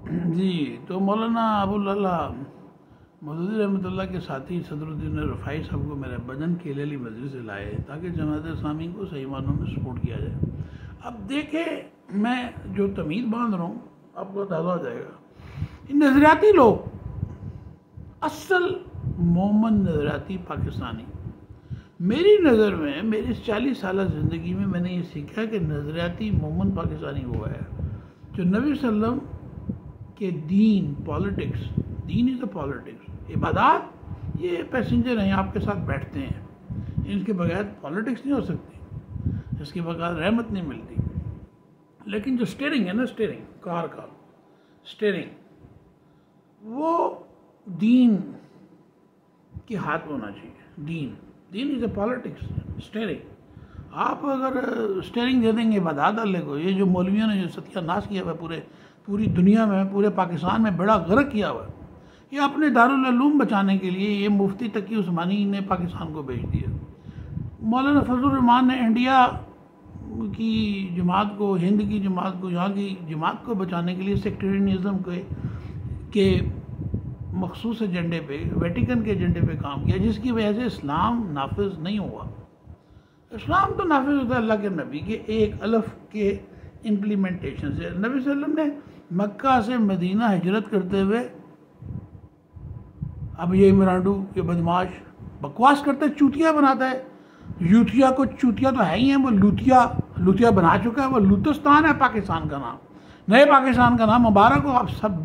जी, तो मौलाना अबुल अला मौदूदी रहमतुल्लाह के साथी सदरुद्दीन रफ़ाई साहब को मेरे बदन की लेली मस्जिद से लाए ताकि जमात इस्लामी को सही मानों में सपोर्ट किया जाए। अब देखें, मैं जो तमीज़ बांध रहा हूँ आपको अंदाज़ा हो जाएगा। इन नज़रियाती लोग असल मोमन नज़रियाती पाकिस्तानी, मेरी नज़र में मेरी 40 साल ज़िंदगी में मैंने ये सीखा कि नज़रियाती मोमन पाकिस्तानी वो है जो नबी सल्लम के दीन, politics, Deen is a politics, इबादत ये पैसेंजर हैं, आपके साथ बैठते हैं, इनके बगैर पॉलिटिक्स नहीं हो सकती, इसके बगैर रहमत नहीं मिलती। लेकिन जो स्टीयरिंग है ना, स्टीयरिंग कार का स्टीयरिंग, वो दीन के हाथ में होना चाहिए। दीन इज़ अ पॉलिटिक्स, स्टीयरिंग। आप अगर स्टीयरिंग दे देंगे इबादत अल्लाह को, ये जो मौलवियों ने जो सत्यानाश किया हुआ पूरी दुनिया में, पूरे पाकिस्तान में बड़ा गर्क किया हुआ, ये अपने दारुल उलूम बचाने के लिए ये मुफ्ती तकी उस्मानी ने पाकिस्तान को भेज दिया। मौलाना फजलुर रहमान ने इंडिया की जमात को, हिंद की जमात को, यहाँ की जमात को बचाने के लिए सेक्टेरियनिज़्म के मखसूस एजेंडे पे, वेटिकन के एजेंडे पे काम किया, जिसकी वजह से इस्लाम नाफिज नहीं हुआ। इस्लाम तो नाफिज होता है अल्लाह के नबी के एक अलफ के इम्प्लीमेंटेशन से। नबी सल्लम ने मक्का से मदीना हिजरत करते हुए, अब ये इमरानडू, ये बदमाश बकवास करता है, चूतिया बनाता है। यूथिया को चूतिया तो है ही है, वो लूतिया बना चुका है। वो लूतिस्तान है पाकिस्तान का नाम, नए पाकिस्तान का नाम मुबारक हो आप सब।